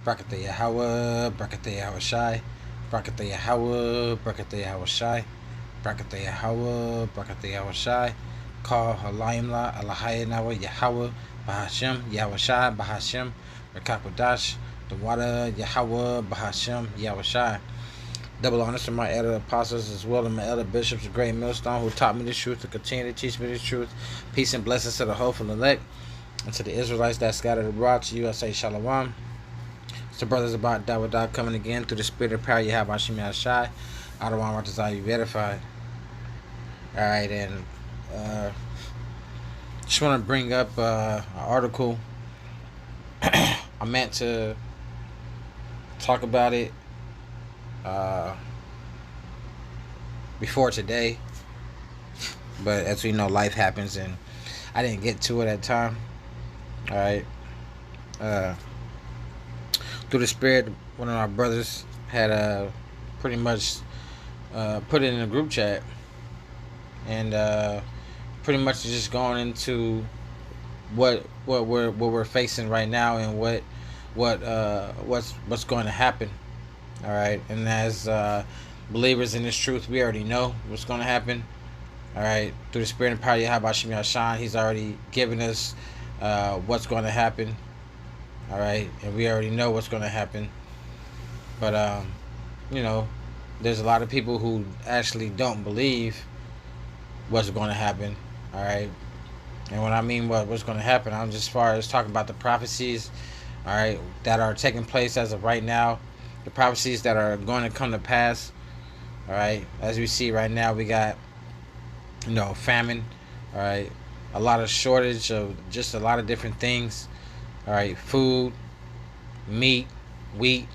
Brakatha Yahweh, Brakatha Yahweh Shai, Brakatha Yahweh, Brakatha Yahweh Shai, Brakatha Yahweh, Brakatha Yahweh Shai, Call Halayim La, Alahayanawa Yahweh, Bahashem, Yahweh Shai, Bahashem, Rakakwadash, the water, Yahweh, Bahashem, Yahweh Shai. Double honors to my elder apostles as well as my elder bishops, the great millstone who taught me the truth to continue to teach me the truth. Peace and blessings to the hopeful elect and to the Israelites that scattered abroad. To you I say shalom. It's the brothers about Dawadah coming again through the spirit of power you have Hashim Yashai. I don't want to you verified. Alright, and just want to bring up an article. I meant to talk about it before today, but as we know, life happens and I didn't get to it at the time. Alright, through the spirit, one of our brothers had pretty much put it in a group chat, and pretty much just going into what we're facing right now and what's going to happen. All right, and as believers in this truth, we already know what's going to happen. All right, through the spirit and power of Yahweh Shem Yashan, He's already given us what's going to happen. All right, and we already know what's going to happen. But there's a lot of people who actually don't believe what's going to happen. All right, and when I mean what's going to happen, I'm just as far as talking about the prophecies, all right, that are taking place as of right now. The prophecies that are going to come to pass. All right, as we see right now, we got famine. All right, a lot of shortage of just a lot of different things. All right, food, meat, wheat.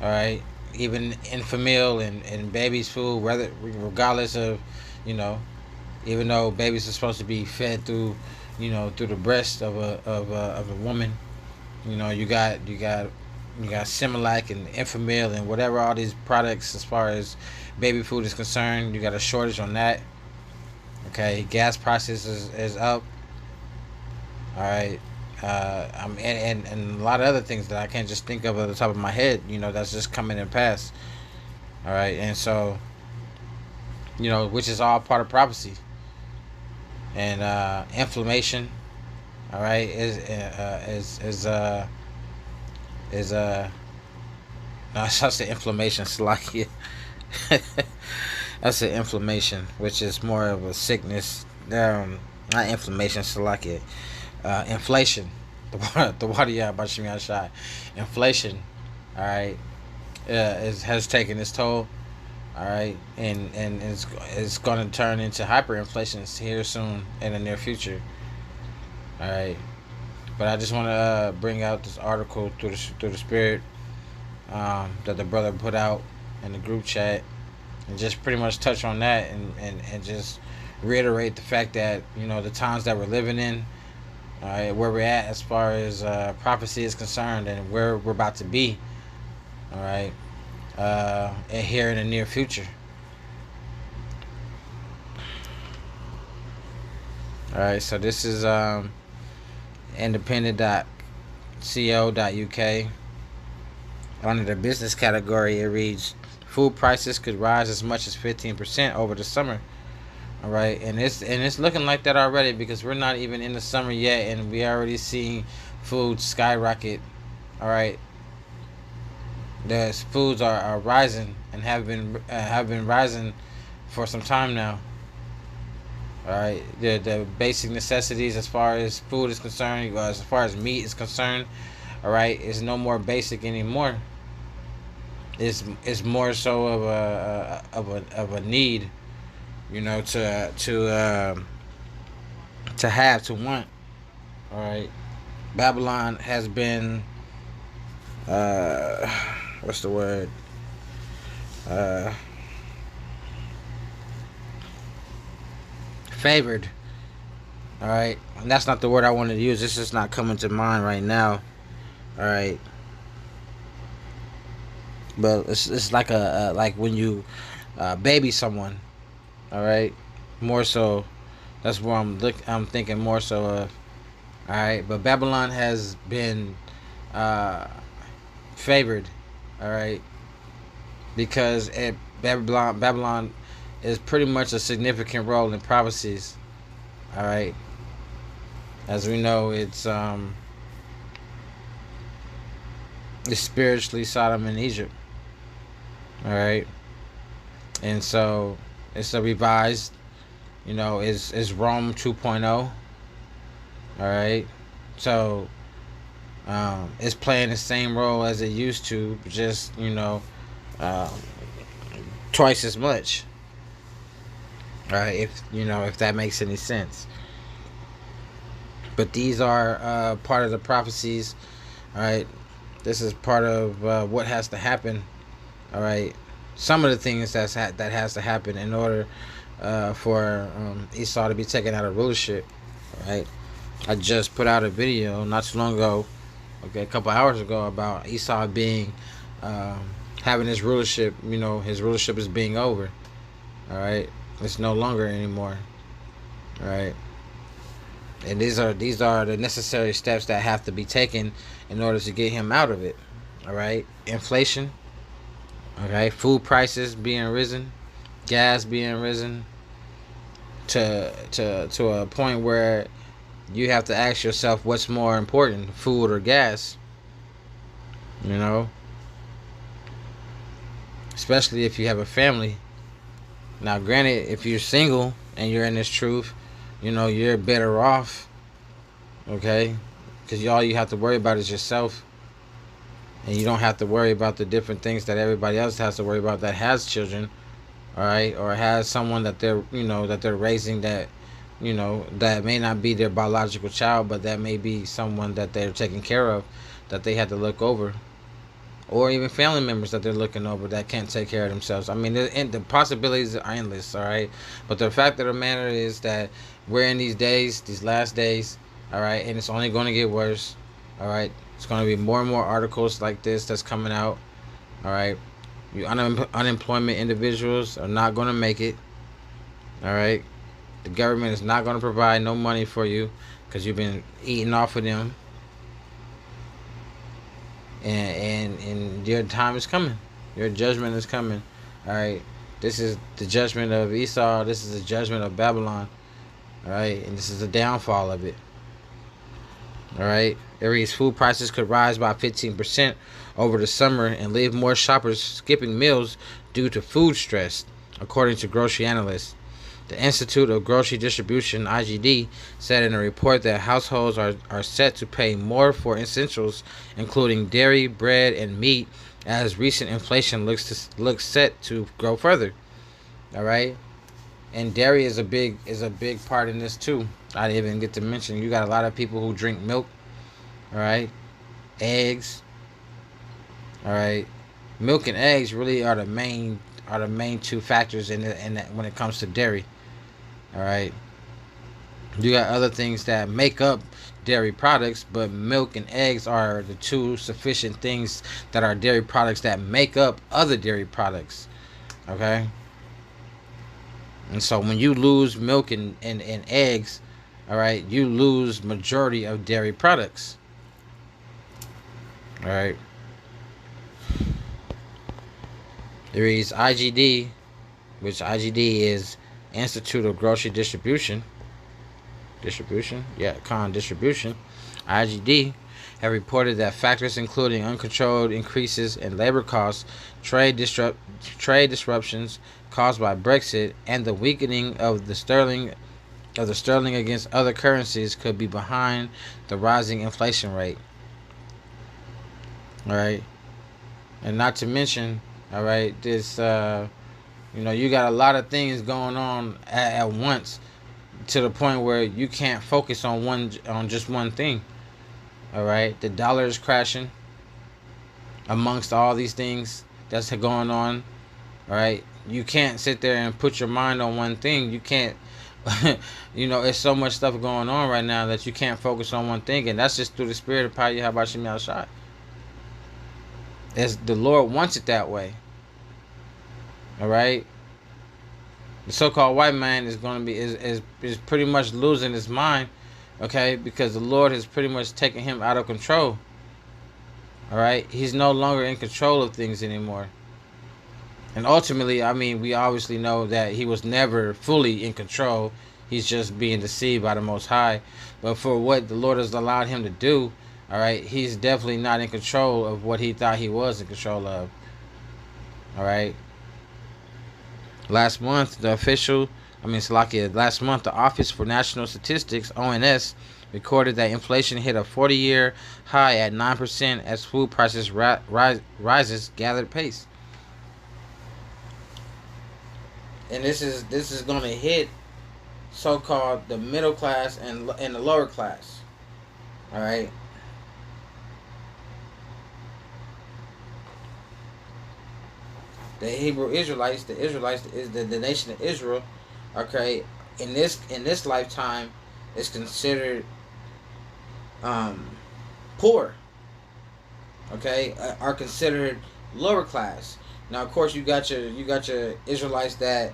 All right, even infant meal and babies' food, regardless of even though babies are supposed to be fed through through the breast of a woman. You got Similac and Enfamil and whatever, all these products as far as baby food is concerned. You got a shortage on that. Okay, gas prices is up. All right, and a lot of other things that I can't just think of at the top of my head. That's just coming and pass. All right, and so which is all part of prophecy. And inflammation. All right, no, that's the inflammation, Salakia. That's the inflammation, which is more of a sickness. Not inflammation, Salakia. Inflation. The water Bashim Yashai. Inflation. All right, has taken its toll. All right, and it's going to turn into hyperinflation here soon in the near future. All right, but I just want to bring out this article through the spirit that the brother put out in the group chat, and just pretty much touch on that and just reiterate the fact that the times that we're living in, all right, where we're at as far as prophecy is concerned, and where we're about to be. All right. And here in the near future. Alright, so this is independent.co.uk. Under the business category, it reads, food prices could rise as much as 15% over the summer. Alright, and it's looking like that already, because we're not even in the summer yet and we already see food skyrocket. Alright, the foods are rising and have been rising for some time now. All right, the basic necessities as far as food is concerned, as far as meat is concerned, all right, is no more basic anymore. It's more so of a need, to have, to want. All right, Babylon has been what's the word? Favored. All right, and that's not the word I wanted to use. It's just not coming to mind right now. All right, but it's like like when you baby someone. All right, more so. That's where I'm thinking more so of. All right, but Babylon has been favored. All right, because Babylon is pretty much a significant role in prophecies. All right, as we know, it's spiritually Sodom and Egypt. All right, and so it's a revised. Is Rome 2.0. All right, so it's playing the same role as it used to, just um, twice as much. All right, if that makes any sense. But these are part of the prophecies. All right, this is part of what has to happen. All right, some of the things that has to happen in order for Esau to be taken out of rulership. All right, I just put out a video not too long ago, okay, a couple hours ago, about Esau being having his rulership. His rulership is being over. All right, it's no longer anymore. All right, and these are the necessary steps that have to be taken in order to get him out of it. All right, inflation. Okay, food prices being risen, gas being risen to a point where you have to ask yourself what's more important, food or gas. You know, especially if you have a family. Now, granted, if you're single and you're in this truth, you're better off. Okay, because all you have to worry about is yourself, and you don't have to worry about the different things that everybody else has to worry about that has children. All right, or has someone that they're raising, that may not be their biological child, but that may be someone that they're taking care of, that they had to look over, or even family members that they're looking over that can't take care of themselves. I mean, the possibilities are endless. All right, but the fact of the matter is that we're in these last days. All right, and it's only going to get worse. All right, it's going to be more and more articles like this that's coming out. All right, you unemployment individuals are not going to make it. All right, the government is not going to provide no money for you because you've been eating off of them. And your time is coming. Your judgment is coming. All right, this is the judgment of Esau. This is the judgment of Babylon. All right, and this is the downfall of it. All right, it reads food prices could rise by 15% over the summer and leave more shoppers skipping meals due to food stress, according to grocery analysts. The Institute of Grocery Distribution (IGD) said in a report that households are set to pay more for essentials, including dairy, bread, and meat, as recent inflation looks set to grow further. All right, and dairy is a big part in this too. I didn't even get to mention you got a lot of people who drink milk. All right, eggs. All right, milk and eggs really are the main two factors in when it comes to dairy. All right, you got other things that make up dairy products, but milk and eggs are the two sufficient things that are dairy products that make up other dairy products. Okay, and so when you lose milk and eggs, all right, you lose majority of dairy products. All right, there is IGD, which IGD is Institute of Grocery Distribution, IGD, have reported that factors including uncontrolled increases in labor costs, trade disruptions caused by Brexit, and the weakening of the sterling against other currencies could be behind the rising inflation rate. All right, and not to mention, all right, this you got a lot of things going on at once, to the point where you can't focus on just one thing. All right, the dollar is crashing amongst all these things that's going on. All right, you can't sit there and put your mind on one thing. You can't. It's so much stuff going on right now that you can't focus on one thing, and that's just through the spirit of power. How about Shemi Al-Shai? As the Lord wants it that way. All right. The so-called white man is going to be is pretty much losing his mind, okay, because the Lord has pretty much taken him out of control. All right, he's no longer in control of things anymore. And ultimately, I mean, we obviously know that he was never fully in control. He's just being deceived by the Most High. But for what the Lord has allowed him to do, all right, he's definitely not in control of what he thought he was in control of. All right. Last month, last month, the Office for National Statistics, ONS, recorded that inflation hit a 40-year high at 9% as food prices rises gathered pace. And this is going to hit so-called the middle class and the lower class. All right. The Hebrew Israelites, the Israelites is the nation of Israel. Okay, in this lifetime, is considered poor. Okay, are considered lower class. Now, of course, you got your Israelites that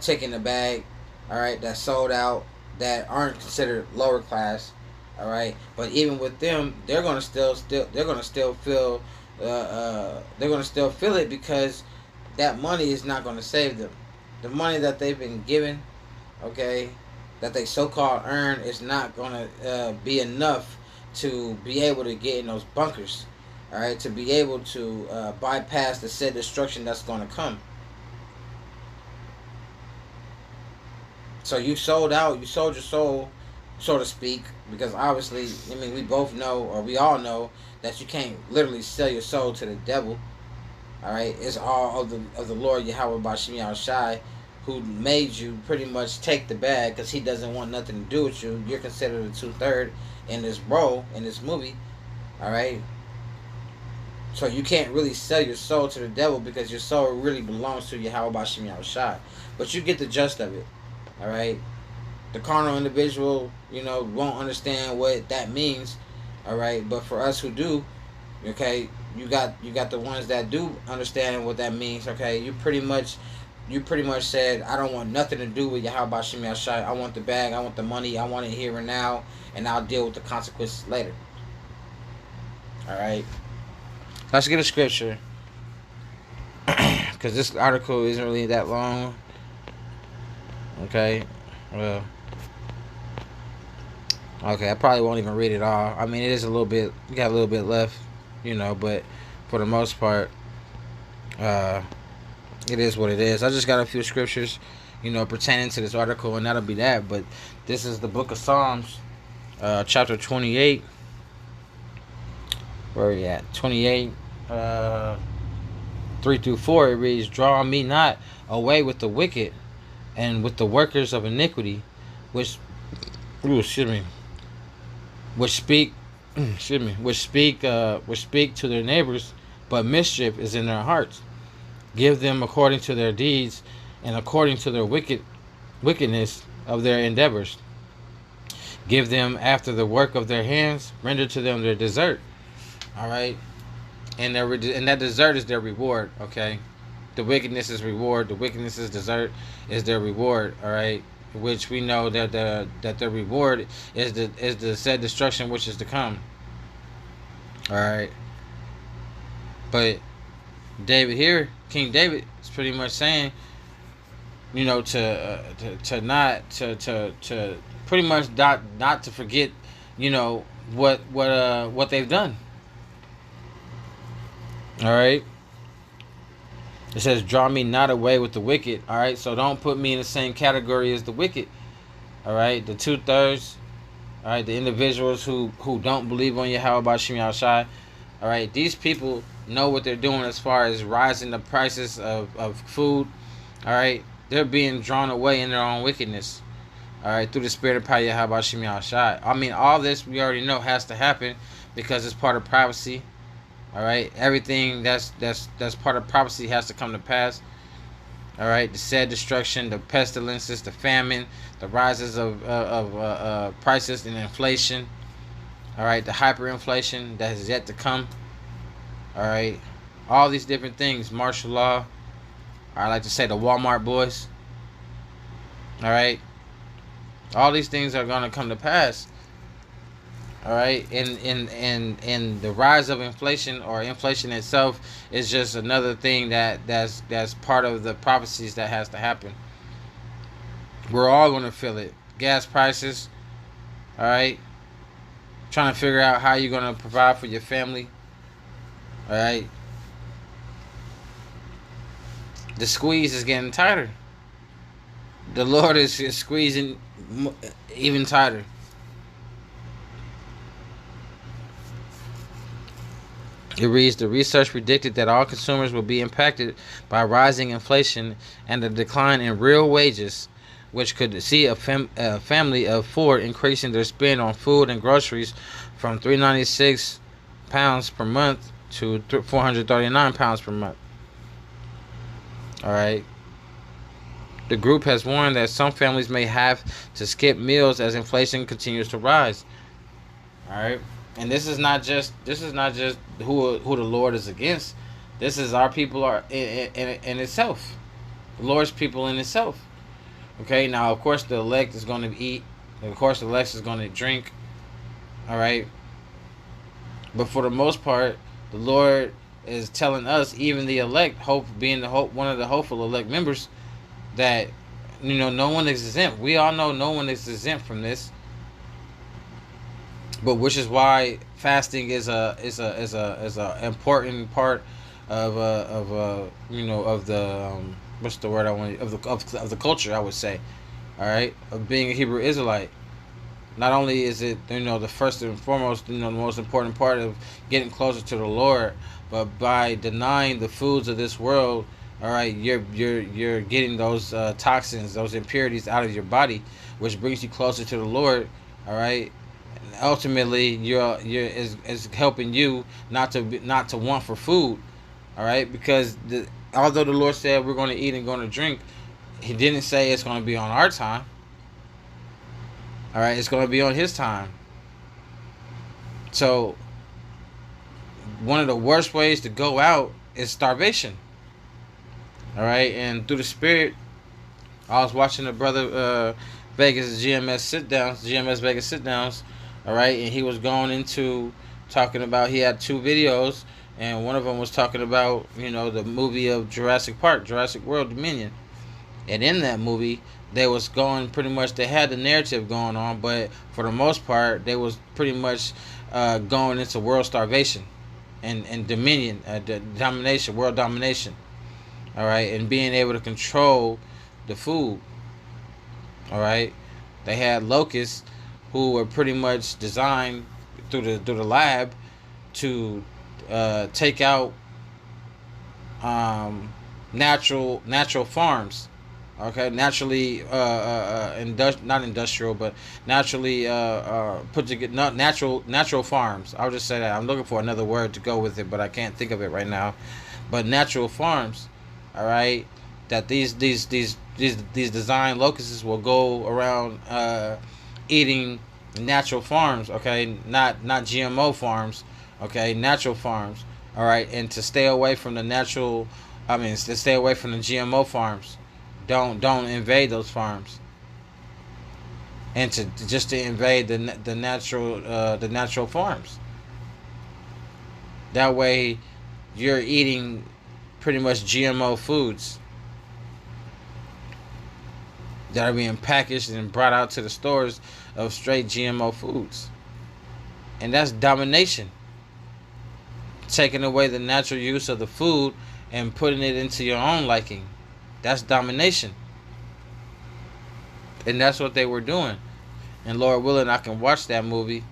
take in the bag. All right, that sold out, that aren't considered lower class. All right, but even with them, they're gonna still feel they're gonna still feel it, because that money is not gonna save them. The money that they've been given, okay, that they so-called earn, is not gonna be enough to be able to get in those bunkers. All right, to be able to bypass the said destruction that's gonna come. So you sold out, you sold your soul, so to speak, because obviously, I mean, we both know, or we all know, that you can't literally sell your soul to the devil. All right, it's all of the Lord Yahweh Bashim Yahushai, who made you pretty much take the bag, because he doesn't want nothing to do with you. You're considered a 2/3 in this role, in this movie. All right, so you can't really sell your soul to the devil, because your soul really belongs to Yahweh Bashim Yahushai. But you get the gist of it. All right, the carnal individual, won't understand what that means. All right, but for us who do, okay, you got the ones that do understand what that means. Okay, you pretty much said, I don't want nothing to do with Yahweh Bashim Yashai. I want the bag, I want the money, I want it here and now, and I'll deal with the consequences later. All right, let's get a scripture, because this article isn't really that long. Okay, well, okay, I probably won't even read it all. I mean, it is a little bit, we got a little bit left, but for the most part, it is what it is. I just got a few scriptures, pertaining to this article, and that'll be that. But this is the book of Psalms, chapter 28. Where are we at? 28, 3 through 4. It reads, "Draw me not away with the wicked, and with the workers of iniquity, which speak, which speak to their neighbors, but mischief is in their hearts. Give them according to their deeds, and according to their wickedness of their endeavors. Give them after the work of their hands. Render to them their desert." All right, and that desert is their reward. Okay, the wickedness is reward. The wickedness is desert, is their reward. All right, which we know that the reward is the said destruction which is to come. All right, but David here, King David, is pretty much saying, to pretty much not to forget, what they've done. All right. It says, "Draw me not away with the wicked." All right, so don't put me in the same category as the wicked. All right, the 2/3. All right, the individuals who don't believe on Yahweh Bashim Yahushai. All right, these people know what they're doing as far as rising the prices of food. All right, they're being drawn away in their own wickedness. All right, through the spirit of power Yahweh Bashim Yahushai. I mean, all this we already know has to happen, because it's part of prophecy. All right, everything that's part of prophecy has to come to pass. All right, the said destruction, the pestilences, the famine, the rises of prices and inflation. All right, the hyperinflation that is yet to come. All right, all these different things, martial law. I like to say the Walmart boys. All right, all these things are gonna come to pass. All right, and the rise of inflation, or inflation itself, is just another thing that's part of the prophecies that has to happen. We're all going to feel it. Gas prices. All right, trying to figure out how you're going to provide for your family. All right, the squeeze is getting tighter. The Lord is squeezing even tighter. It reads, the research predicted that all consumers will be impacted by rising inflation and the decline in real wages, which could see a family of four increasing their spend on food and groceries from £396 per month to £439 per month. All right. The group has warned that some families may have to skip meals as inflation continues to rise. All right. And this is not just who the Lord is against. This is our people are in itself, the Lord's people in itself. Okay, now of course the elect is going to eat. Of course the elect is going to drink. All right, but for the most part, the Lord is telling us, even the elect, hope being the hope, one of the hopeful elect members, that no one is exempt. We all know no one is exempt from this. But which is why fasting is a important part of the what's the word I want, of the culture, I would say. All right, of being a Hebrew Israelite. Not only is it the first and foremost the most important part of getting closer to the Lord, but by denying the foods of this world, all right, you're getting those toxins, those impurities out of your body, which brings you closer to the Lord. All right, ultimately you're is helping you not to want for food. All right, because although the Lord said we're going to eat and going to drink, He didn't say it's going to be on our time. All right, it's going to be on His time. So one of the worst ways to go out is starvation. All right, and through the Spirit, I was watching the brother Vegas GMS Vegas sit downs. All right, and he was going into talking about, he had two videos, and one of them was talking about the movie of Jurassic Park, Jurassic World Dominion. And in that movie, they was going pretty much, they had the narrative going on, but for the most part, they was pretty much going into world starvation and dominion, domination, world domination. All right, and being able to control the food. All right, they had locusts who were pretty much designed through the lab to take out natural farms. Okay, naturally not industrial, but naturally put together, natural farms. I'll just say that. I'm looking for another word to go with it, but I can't think of it right now. But natural farms, all right, that these design locusts will go around eating natural farms, okay, not GMO farms, okay, natural farms, all right, and to stay away from the to stay away from the GMO farms. Don't invade those farms, and to invade the natural farms. That way, you're eating pretty much GMO foods that are being packaged and brought out to the stores of straight GMO foods. And that's domination. Taking away the natural use of the food and putting it into your own liking. That's domination. And that's what they were doing. And Lord willing, I can watch that movie.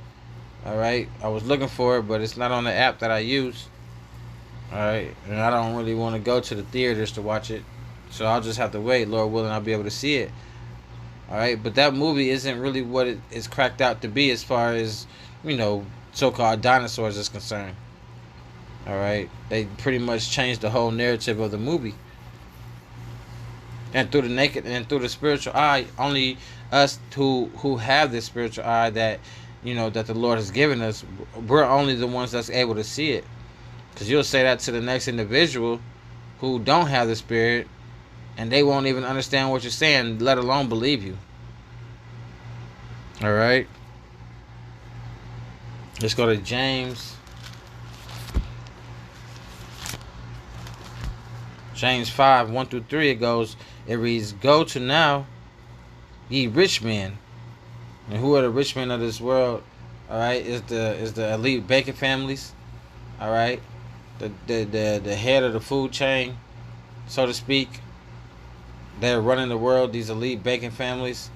All right. I was looking for it, but it's not on the app that I use. All right. And I don't really want to go to the theaters to watch it. So I'll just have to wait. Lord willing, I'll be able to see it. All right. But that movie isn't really what it is cracked out to be as far as, so-called dinosaurs is concerned. All right. They pretty much changed the whole narrative of the movie. And through the spiritual eye, only us who have this spiritual eye that that the Lord has given us, we're only the ones that's able to see it. Because you'll say that to the next individual who don't have the Spirit, and they won't even understand what you're saying, let alone believe you. All right. Let's go to James. James 5, 1 through 3, it reads, Go to now, ye rich men. And who are the rich men of this world? Alright, is the elite banking families. Alright. The head of the food chain, so to speak. They're running the world, these elite banking families.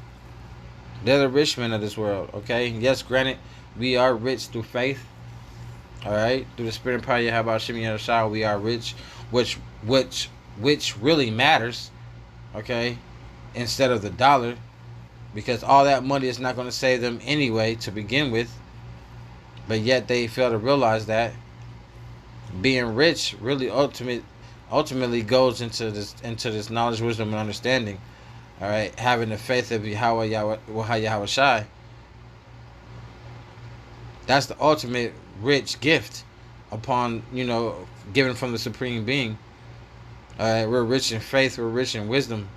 They're the rich men of this world, okay? Yes, granted, we are rich through faith. Alright? Through the spirit and power of Yahweh Shem Yahushua, we are rich, which really matters, okay? Instead of the dollar. Because all that money is not going to save them anyway to begin with. But yet they fail to realize that being rich really ultimately goes into this knowledge, wisdom, and understanding. All right, having the faith of Yahweh Shai. That's the ultimate rich gift upon, given from the Supreme Being. All right, we're rich in faith, we're rich in wisdom,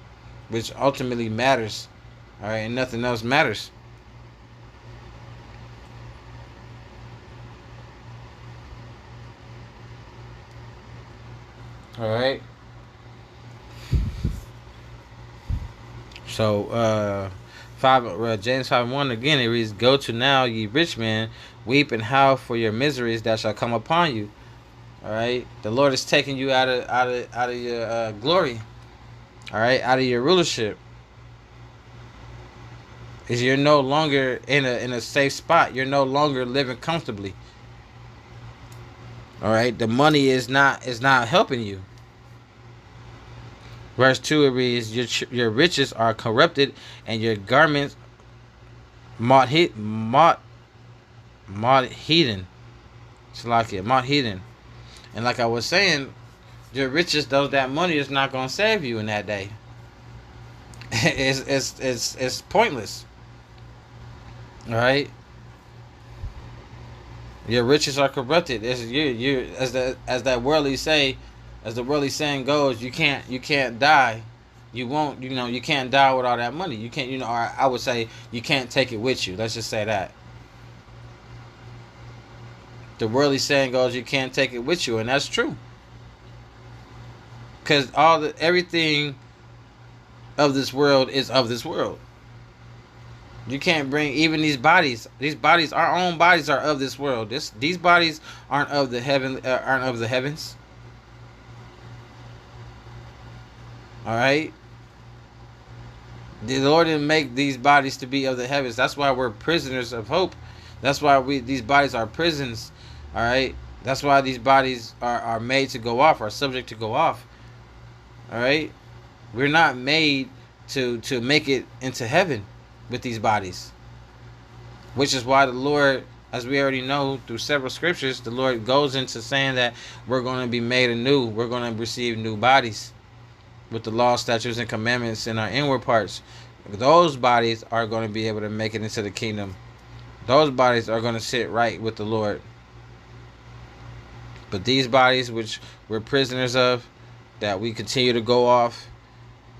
which ultimately matters. All right, and nothing else matters. All right. So, James 5:1 again, it reads, Go to now, ye rich men, weep and howl for your miseries that shall come upon you. All right, the Lord is taking you out of your glory. All right, out of your rulership. Is you're no longer in a safe spot. You're no longer living comfortably. All right, the money is not helping you. Verse 2, it reads, your riches are corrupted, and your garments moth heathen. And like I was saying, your riches, that money is not going to save you in that day. It's pointless. All right. Your riches are corrupted. You as the worldly saying goes, you can't die. You won't. You can't die with all that money. You can't. Or I would say you can't take it with you. Let's just say that. The worldly saying goes, you can't take it with you, and that's true. Because everything of this world is of this world. You can't bring even these bodies. These bodies, our own bodies, are of this world. These bodies aren't of the heavens. All right. The Lord didn't make these bodies to be of the heavens. That's why we're prisoners of hope. That's why these bodies are prisons. All right. That's why these bodies are made to go off, are subject to go off. All right. We're not made to make it into heaven with these bodies, which is why the Lord, as we already know through several scriptures, the Lord goes into saying that we're going to be made anew. We're going to receive new bodies with the law, statutes, and commandments in our inward parts. Those bodies are going to be able to make it into the kingdom. Those bodies are going to sit right with the Lord. But these bodies, which we're prisoners of, that we continue to go off,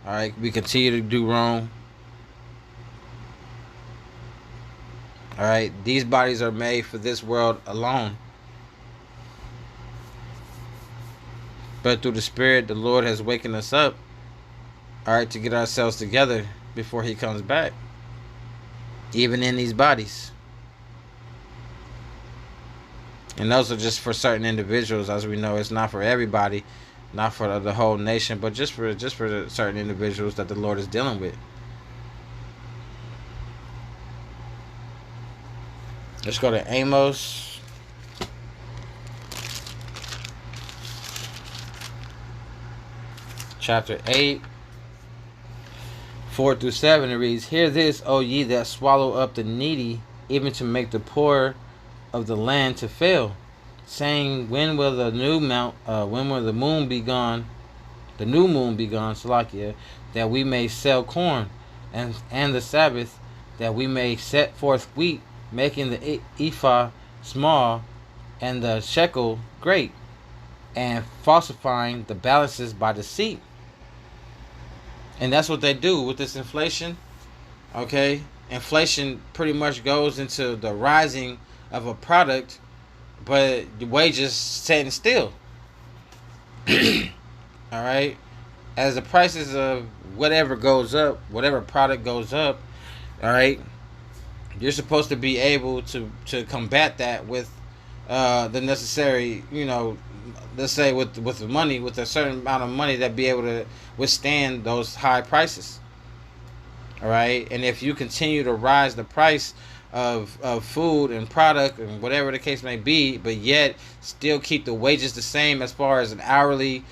all right, we continue to do wrong. All right, these bodies are made for this world alone. But through the Spirit, the Lord has wakened us up, all right, to get ourselves together before He comes back, even in these bodies. And those are just for certain individuals, as we know. It's not for everybody, not for the whole nation, but just for certain individuals that the Lord is dealing with. Let's go to Amos. Chapter 8, 4 through 7. It reads, Hear this, O ye that swallow up the needy, even to make the poor of the land to fail, saying, When will the moon be gone, the new moon be gone, Salakia, that we may sell corn, and the Sabbath, that we may set forth wheat, making the ephah small and the shekel great, and falsifying the balances by deceit. And that's what they do with this inflation. Okay, inflation pretty much goes into the rising of a product, but the wages setting still. All right, as the prices of whatever goes up, whatever product goes up, all right, you're supposed to be able to combat that with the necessary, let's say with the money, with a certain amount of money that be able to withstand those high prices. All right, and if you continue to rise the price of food and product and whatever the case may be, but yet still keep the wages the same as far as an hourly,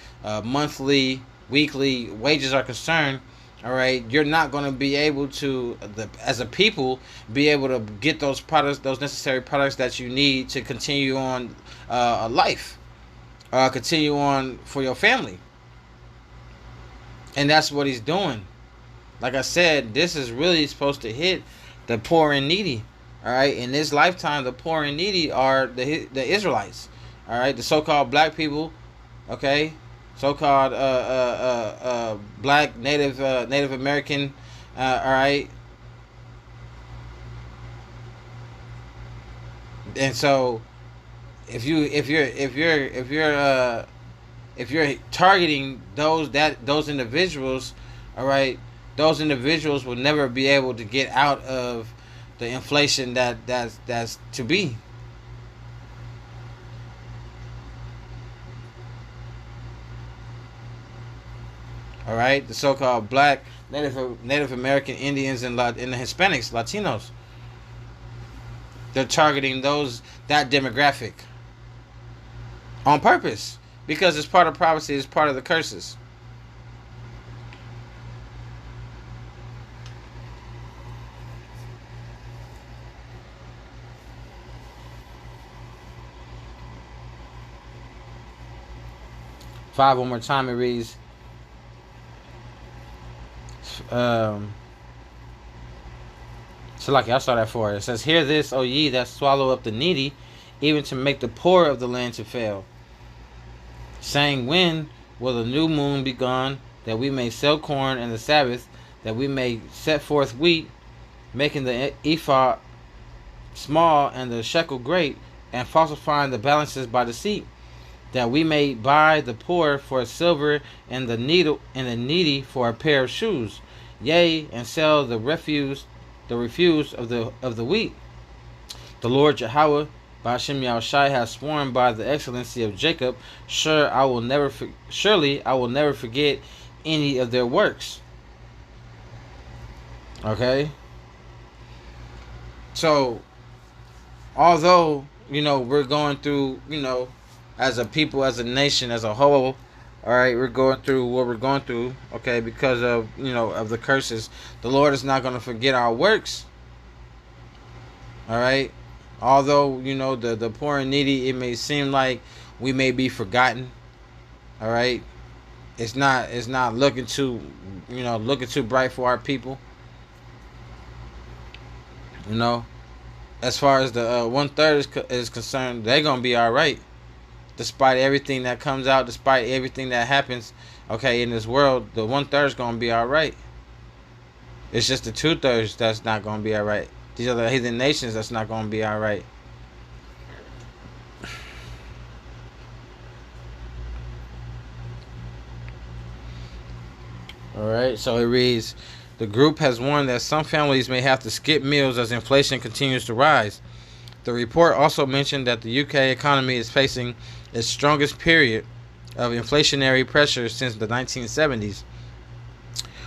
monthly, weekly wages are concerned, all right, you're not going to be able to, as a people, be able to get those products, those necessary products that you need to continue on a life, continue on for your family. And that's what he's doing. Like I said, this is really supposed to hit the poor and needy. All right, in this lifetime, the poor and needy are the Israelites. All right, the so-called black people. Okay, so-called black Native American. All right, and so if you're targeting those individuals, all right, those individuals will never be able to get out of the inflation that's to be. All right, the so-called black Native American Indians and the Hispanics, Latinos, they're targeting that demographic on purpose because it's part of prophecy, it's part of the curses. Five, one more time, it reads, so like I'll start at 4. It says, "Hear this, O ye that swallow up the needy, even to make the poor of the land to fail. Saying, when will the new moon be gone, that we may sell corn, and the Sabbath, that we may set forth wheat, making the ephah small and the shekel great, and falsifying the balances by deceit, that we may buy the poor for silver, and the needy for a pair of shoes, yea, and sell the refuse of the wheat. The Lord Yahweh, Ba'ashem Yahushai, has sworn by the excellency of Jacob, surely I will never forget any of their works." Okay? So, although, we're going through, as a people, as a nation, as a whole, all right, we're going through what we're going through, okay, because of, of the curses, the Lord is not going to forget our works. All right? Although, the poor and needy, it may seem like we may be forgotten. All right? It's not looking too bright for our people. As far as the 1/3 is concerned, they're gonna be all right, despite everything that comes out, despite everything that happens. Okay, in this world, the 1/3 is gonna be all right. It's just the 2/3 that's not gonna be all right. These other heathen nations that's not gonna be all right. All right, so it reads, "The group has warned that some families may have to skip meals as inflation continues to rise." The report also mentioned that the UK economy is facing its strongest period of inflationary pressure since the 1970s,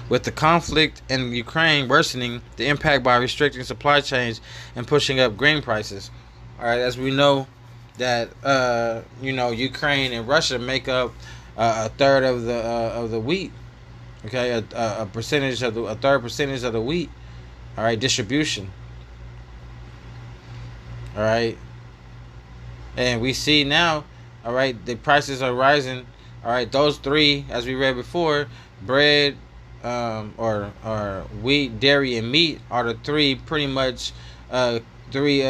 with the conflict in Ukraine worsening the impact by restricting supply chains and pushing up grain prices. All right, as we know that Ukraine and Russia make up a third of the wheat. Okay, a percentage of a third percentage of the wheat. All right, distribution. All right, and we see now. All right, the prices are rising. All right, those three, as we read before, bread, or wheat, dairy, and meat are the three pretty much three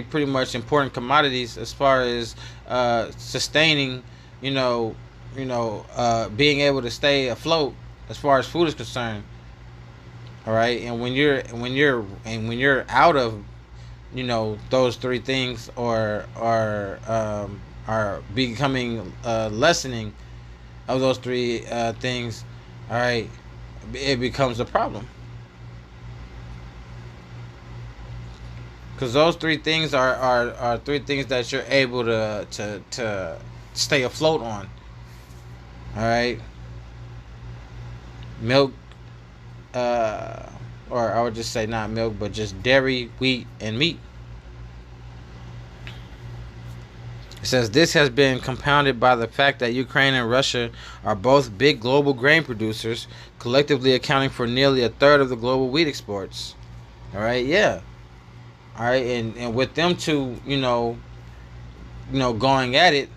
pretty much important commodities as far as sustaining, being able to stay afloat as far as food is concerned. All right, and when you're out of those three things are becoming lessening of those three things, all right, it becomes a problem. Because those three things are three things that you're able to stay afloat on. All right, milk, uh, or I would just say not milk, but just dairy, wheat, and meat. It says this has been compounded by the fact that Ukraine and Russia are both big global grain producers, collectively accounting for nearly a third of the global wheat exports. All right, yeah. All right, and with them two, going at it,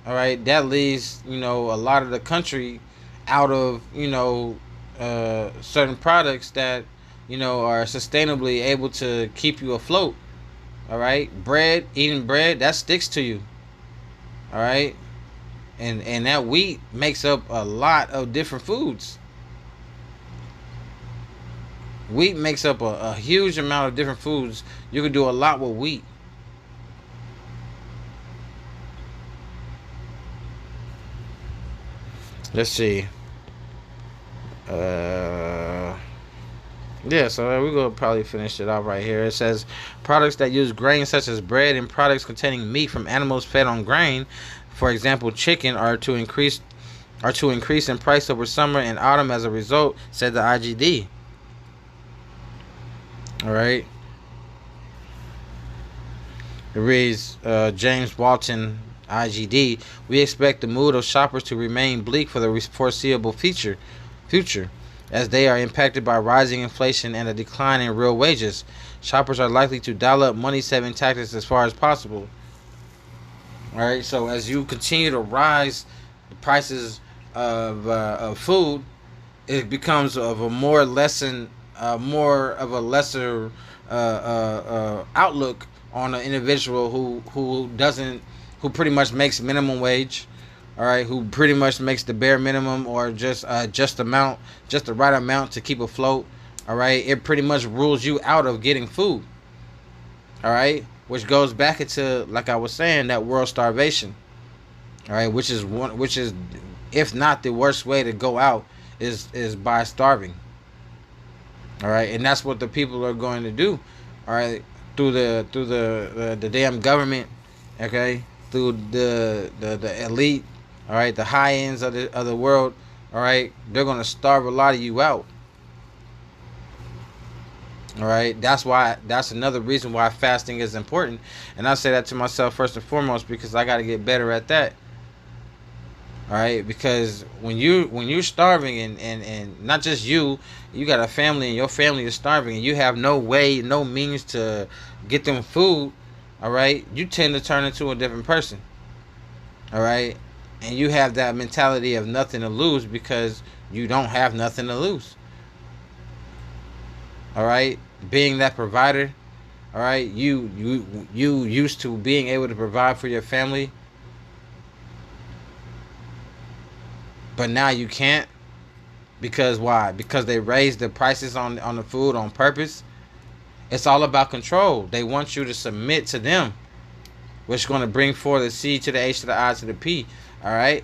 all right, that leaves a lot of the country out of certain products that are sustainably able to keep you afloat. All right, eating bread that sticks to you. All right, and that wheat makes up a lot of different foods. Wheat makes up a huge amount of different foods. You can do a lot with wheat. Let's see. Yeah, so we're going to probably finish it off right here. It says products that use grain, such as bread and products containing meat from animals fed on grain, for example, chicken, are to increase in price over summer and autumn as a result, said the IGD. All right. It reads, James Walton, IGD. We expect the mood of shoppers to remain bleak for the foreseeable future, as they are impacted by rising inflation and a decline in real wages. Shoppers are likely to dial up money-saving tactics as far as possible. All right. So as you continue to rise the prices of food, it becomes of a more of a lesser outlook on an individual who pretty much makes minimum wage, all right, who pretty much makes the bare minimum or just the right amount to keep afloat. All right, it pretty much rules you out of getting food. All right, which goes back into, like I was saying, that world starvation. All right, which is if not the worst way to go out is by starving. All right, and that's what the people are going to do. All right, through the damn government. Okay, through the elite. All right, the high ends of the world. All right, they're going to starve a lot of you out. All right, that's another reason why fasting is important, and I say that to myself first and foremost because I got to get better at that. All right, because when you're starving and not just you got a family and your family is starving and you have no way, no means to get them food. All right, you tend to turn into a different person. All right, and you have that mentality of nothing to lose because you don't have nothing to lose. All right, being that provider. All right, you used to being able to provide for your family, but now you can't. Because why? Because they raised the prices on the food on purpose. It's all about control. They want you to submit to them, which is going to bring forth the C to the H to the I to the P. All right,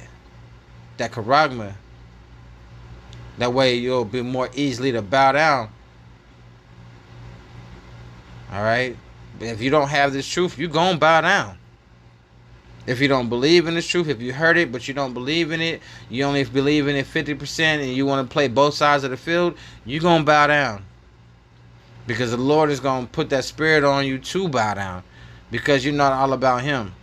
that charagma. That way you'll be more easily to bow down. All right, if you don't have this truth, you gonna bow down. If you don't believe in this truth, if you heard it but you don't believe in it, you only believe in it 50%, and you want to play both sides of the field, you gonna bow down. Because the Lord is going to put that spirit on you to bow down. Because you're not all about Him.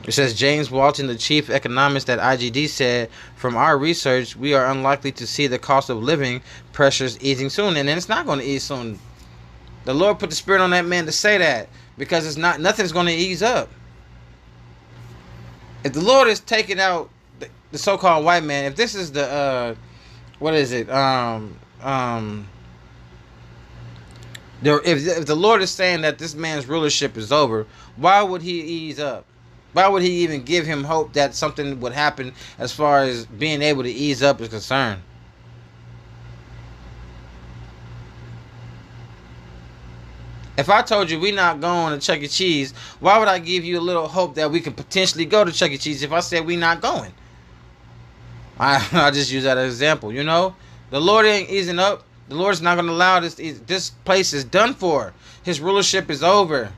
It says, James Walton, the chief economist at IGD, said, from our research, we are unlikely to see the cost of living pressures easing soon. And then it's not going to ease soon. The Lord put the spirit on that man to say that. Because nothing's going to ease up. If the Lord is taking out the so-called white man, if this is the what is it if the Lord is saying that this man's rulership is over, why would He ease up? Why would He even give him hope that something would happen as far as being able to ease up is concerned? If I told you we not going to Chuck E. Cheese, why would I give you a little hope that we could potentially go to Chuck E. Cheese if I said we not going? I just use that as an example. You know, the Lord ain't easing up. The Lord's not going to allow this. This place is done for. His rulership is over.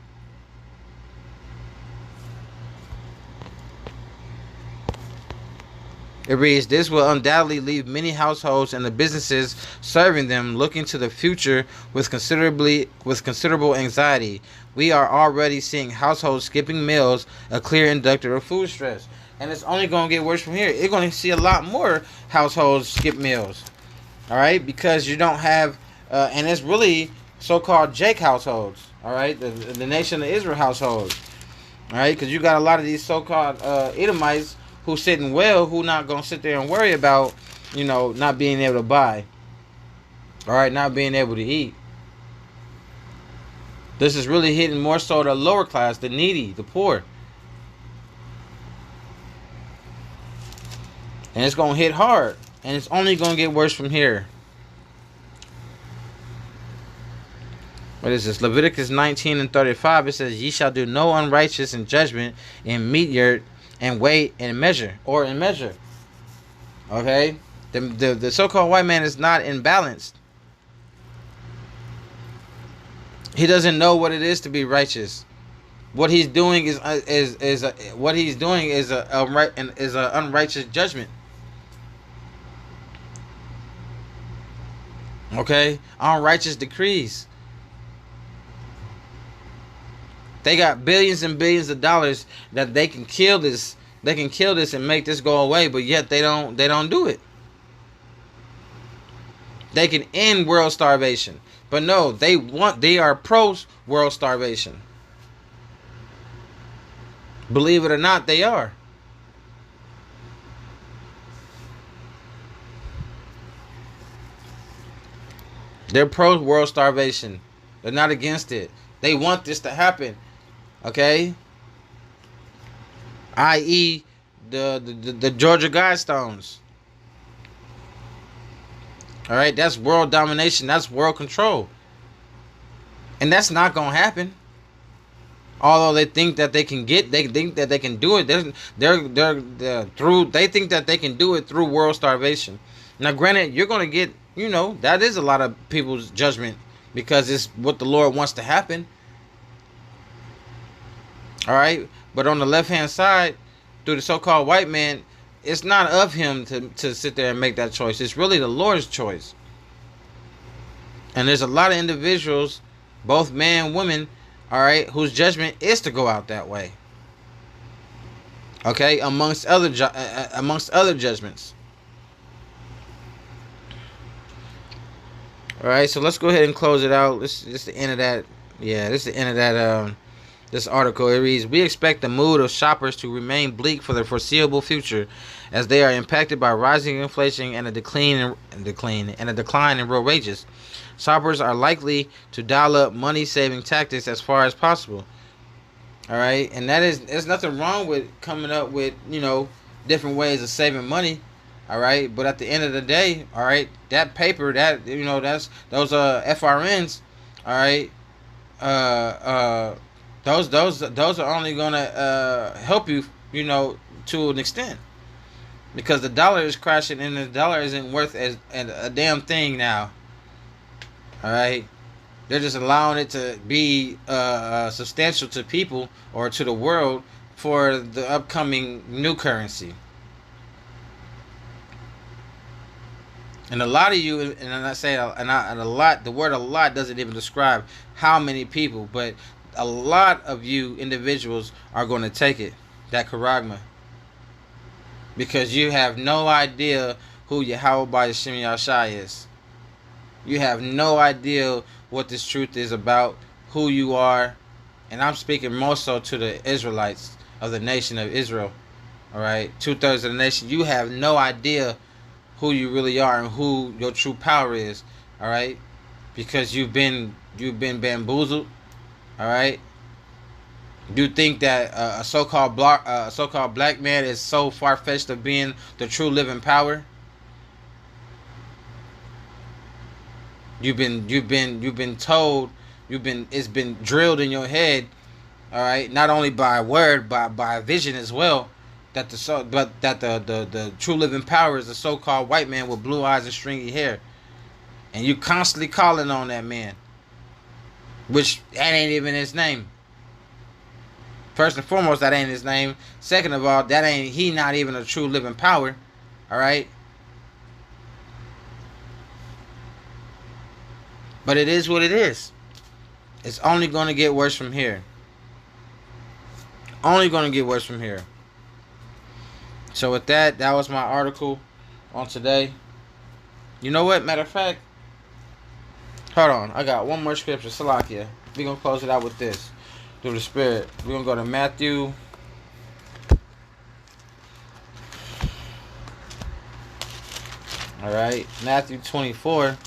It reads, this will undoubtedly leave many households and the businesses serving them looking to the future with considerable anxiety. We are already seeing households skipping meals, a clear inductor of food stress. And it's only going to get worse from here. You're going to see a lot more households skip meals. All right? Because you don't have, and it's really so-called Jake households. All right? The nation of Israel households. All right? Because you got a lot of these so-called Edomites who sitting well, who not going to sit there and worry about, you know, not being able to buy. All right? Not being able to eat. This is really hitting more so the lower class, the needy, the poor. And it's going to hit hard. And it's only going to get worse from here. What is this? Leviticus 19:35. It says, ye shall do no unrighteous in judgment in meat yard and weight and measure. Or in measure. Okay? The so-called white man is not imbalanced. He doesn't know what it is to be righteous. What he's doing is an unrighteous judgment. Okay, unrighteous decrees. They got billions and billions of dollars that they can kill this. They can kill this and make this go away, but yet they don't do it. They can end world starvation. But no, they are pro world starvation. Believe it or not, they are. They're pro world starvation. They're not against it. They want this to happen. Okay? I.e. the Georgia Guidestones. Alright, that's world domination. That's world control. And that's not going to happen. Although they think that they can they think that they can do it. They think that they can do it through world starvation. Now, granted, you're going to get, you know, that is a lot of people's judgment because it's what the Lord wants to happen. All right, but on the left-hand side, through the so-called white man, it's not of him to sit there and make that choice. It's really the Lord's choice. And there's a lot of individuals, both man and women, all right, whose judgment is to go out that way. Okay, amongst other judgments. All right, so let's go ahead and close it out. This is the end of that. Yeah, this is the end of that. This article, it reads, we expect the mood of shoppers to remain bleak for the foreseeable future as they are impacted by rising inflation and a decline in real wages. Shoppers are likely to dial up money-saving tactics as far as possible. All right, and there's nothing wrong with coming up with, you know, different ways of saving money. All right, but at the end of the day, all right, that paper, that, you know, that's those FRNs, all right, those are only gonna help you, you know, to an extent, because the dollar is crashing and the dollar isn't worth as a damn thing now. All right, they're just allowing it to be substantial to people or to the world for the upcoming new currency. And a lot of you, and I say a lot, the word a lot doesn't even describe how many people, but a lot of you individuals are going to take it, that charagma, because you have no idea who Yahweh Hashem Yahshai is. You have no idea what this truth is about, who you are, and I'm speaking more so to the Israelites of the nation of Israel. All right, 2/3 of the nation. You have no idea who you really are and who your true power is. All right, because you've been bamboozled. All right, you think that a so-called black man is so far-fetched of being the true living power. You've been told It's been drilled in your head, all right, not only by word, but by vision as well, that the true living power is the so-called white man with blue eyes and stringy hair, and you constantly calling on that man, which that ain't even his name. First and foremost, that ain't his name. Second of all, that ain't he not even a true living power. All right. But it is what it is. It's only going to get worse from here. Only going to get worse from here. So with that, that was my article on today. You know what? Matter of fact, hold on. I got one more scripture. Salakia. We're going to close it out with this. Through the Spirit. We're going to go to Matthew. Alright. Matthew 24.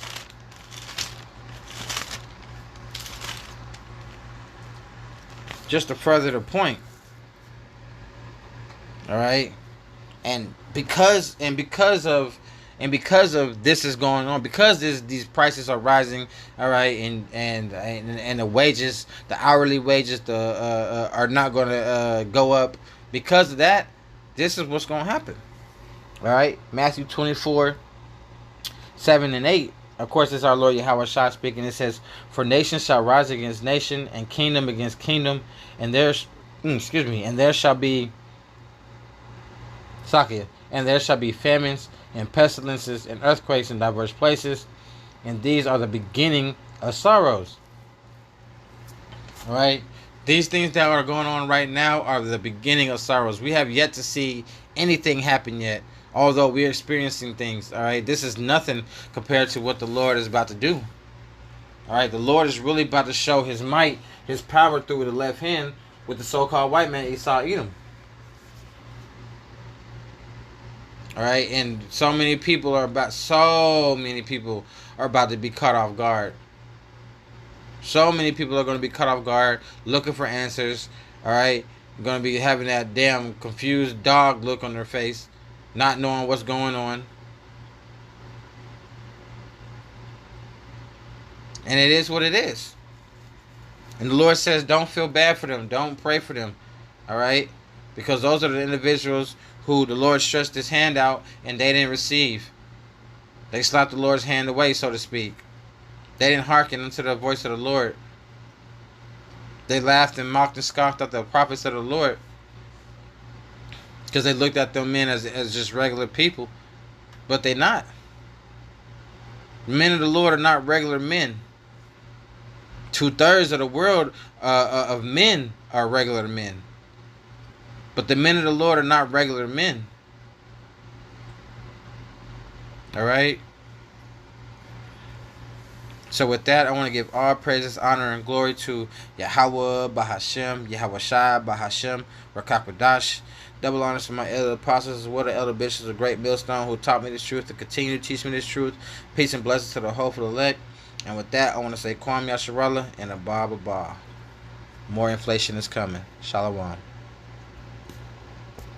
Just to further the point. Alright. And because of this is going on, because these prices are rising, all right, and the wages, the hourly wages, are not going to go up. Because of that, this is what's going to happen. All right, Matthew 24:7-8. Of course, it's our Lord Yahweh Shah speaking. It says, "For nation shall rise against nation, and kingdom against kingdom, and there shall be Sakia, and there shall be famines and pestilences and earthquakes in diverse places, and these are the beginning of sorrows." All right, these things that are going on right now are the beginning of sorrows. We have yet to see anything happen yet, although we're experiencing things. All right, this is nothing compared to what the Lord is about to do. All right, the Lord is really about to show His might, His power through the left hand with the so-called white man Esau Edom. All right, and so many people are about to be caught off guard. So many people are going to be caught off guard, looking for answers. All right, going to be having that damn confused dog look on their face, not knowing what's going on. And it is what it is. And the Lord says, don't feel bad for them. Don't pray for them. All right, because those are the individuals who the Lord stretched His hand out and they didn't receive. They slapped the Lord's hand away, so to speak. They didn't hearken unto the voice of the Lord. They laughed and mocked and scoffed at the prophets of the Lord, because they looked at them men as just regular people. But they're not. The men of the Lord are not regular men. 2/3 of the world of men are regular men. But the men of the Lord are not regular men. All right. So with that, I want to give all praises, honor, and glory to Yahweh Bahashem, Yahweh Shai Bahashem, Rakakwadash. Double honors to my elder apostles as well, the elder bishops of Great Millstone, who taught me this truth to continue to teach me this truth. Peace and blessings to the hopeful elect. And with that, I want to say Kwam Yasharallah and Abba Abba. More inflation is coming. Shalom.